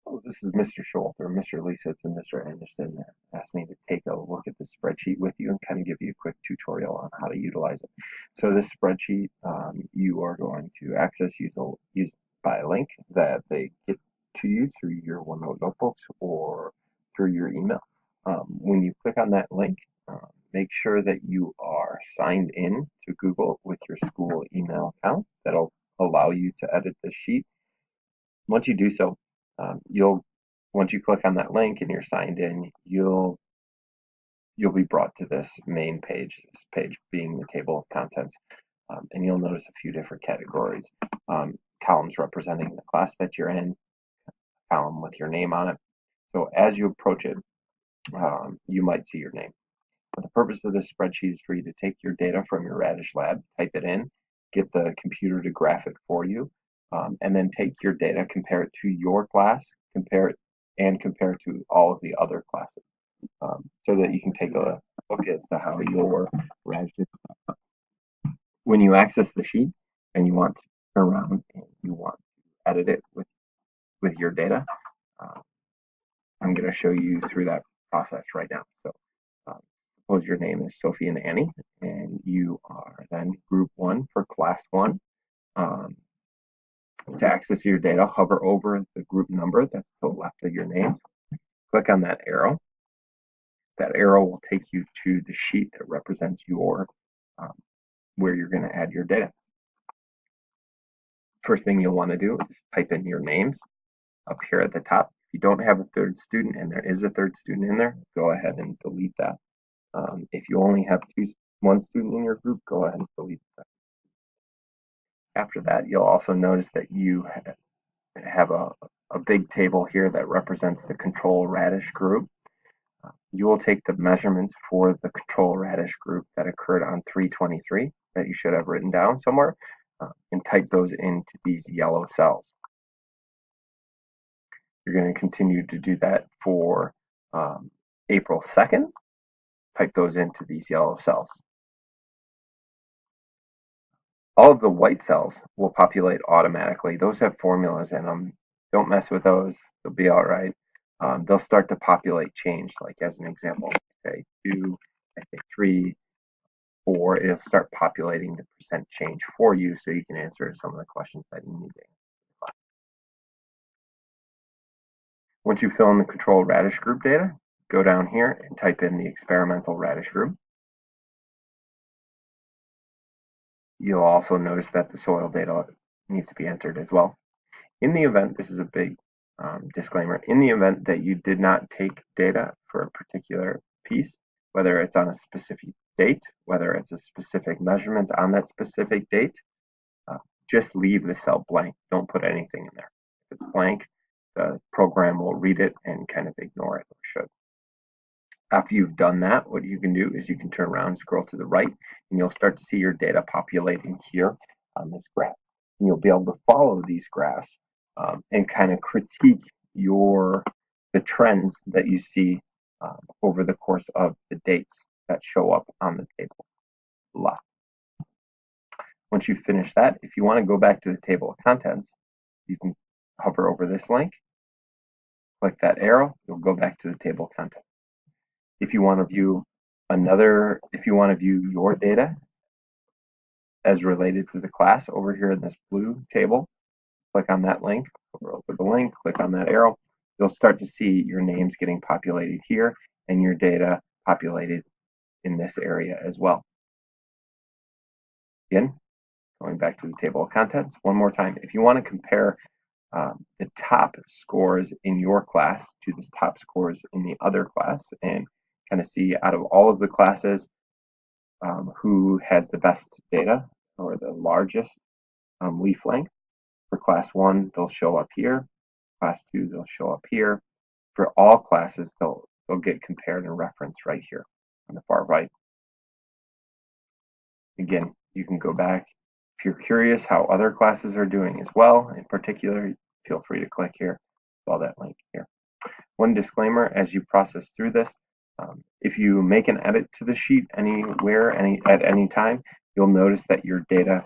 Oh, this is Mr. Schultz or Mr. Lisa. It's Mr. Anderson asked me to take a look at this spreadsheet with you and kind of give you a quick tutorial on how to utilize it. So this spreadsheet you are going to access use by a link that they get to you through your OneNote notebooks or through your email. When you click on that link, make sure that you are signed in to Google with your school email account. That'll allow you to edit the sheet. Once you do so, you'll once you click on that link and you're signed in, you'll be brought to this main page. This page being the table of contents, and you'll notice a few different categories: columns representing the class that you're in, column with your name on it. So as you approach it, you might see your name. But the purpose of this spreadsheet is for you to take your data from your Radish lab, type it in, get the computer to graph it for you, and then take your data, compare it to your class, compare it to all of the other classes, so that you can take a look as to how your Radish is. When you access the sheet and you want to turn around and you want to edit it with your data, uh, I'm going to show you through that process right now. So suppose your name is Sophie and Annie, and you are then group 1 for class 1. To access your data, hover over the group number that's to the left of your name. Click on that arrow. That arrow will take you to the sheet that represents your where you're going to add your data. First thing you'll want to do is type in your names up here at the top. If you don't have a third student and there is a third student in there, go ahead and delete that. If you only have one student in your group, go ahead and delete that. After that, you'll also notice that you have a big table here that represents the control Radish group. You will take the measurements for the control Radish group that occurred on 3/23 that you should have written down somewhere, and type those into these yellow cells. You're going to continue to do that for April 2nd. Type those into these yellow cells. All of the white cells will populate automatically. Those have formulas in them. Don't mess with those. They'll be all right. They'll start to populate change. Like as an example, say 2, I say 3, 4. It'll start populating the percent change for you so you can answer some of the questions that you need to answer. Once you fill in the control Radish group data, go down here and type in the experimental Radish group. You'll also notice that the soil data needs to be entered as well. In the event, this is a big disclaimer, in the event that you did not take data for a particular piece, whether it's on a specific date, whether it's a specific measurement on that specific date, just leave the cell blank. Don't put anything in there. If it's blank, the program will read it and kind of ignore it, or should. After you've done that, what you can do is you can turn around and scroll to the right, and you'll start to see your data populating here on this graph. And you'll be able to follow these graphs and kind of critique the trends that you see over the course of the dates that show up on the table left. Once you finish that, if you want to go back to the table of contents, you can hover over this link, click that arrow, you'll go back to the table of contents. If you want to view your data as related to the class over here in this blue table, click on that link, hover over the link, click on that arrow. You'll start to see your names getting populated here and your data populated in this area as well. Again, going back to the table of contents one more time. If you want to compare the top scores in your class to the top scores in the other class and kind of see out of all of the classes who has the best data or the largest leaf length. For class 1, they'll show up here. Class 2, they'll show up here. For all classes, they'll get compared and referenced right here on the far right. Again, you can go back. If you're curious how other classes are doing as well, in particular, feel free to click here, follow that link here. One disclaimer as you process through this, if you make an edit to the sheet anywhere, at any time, you'll notice that your data,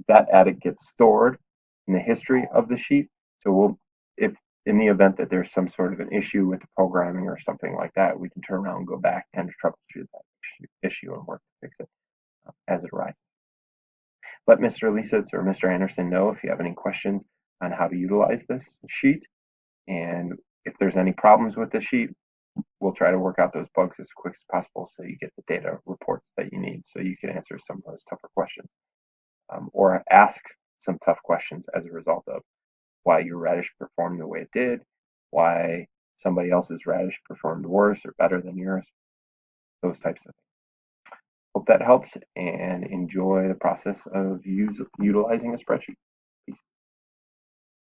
that edit gets stored in the history of the sheet. So if in the event that there's some sort of an issue with the programming or something like that, we can turn around and go back and troubleshoot that issue and work to fix it as it arises. Let Mr. Lisitz or Mr. Anderson know if you have any questions on how to utilize this sheet. And if there's any problems with the sheet, we'll try to work out those bugs as quick as possible so you get the data reports that you need so you can answer some of those tougher questions, or ask some tough questions as a result of why your radish performed the way it did, why somebody else's radish performed worse or better than yours, those types of things. Hope that helps, and enjoy the process of utilizing a spreadsheet.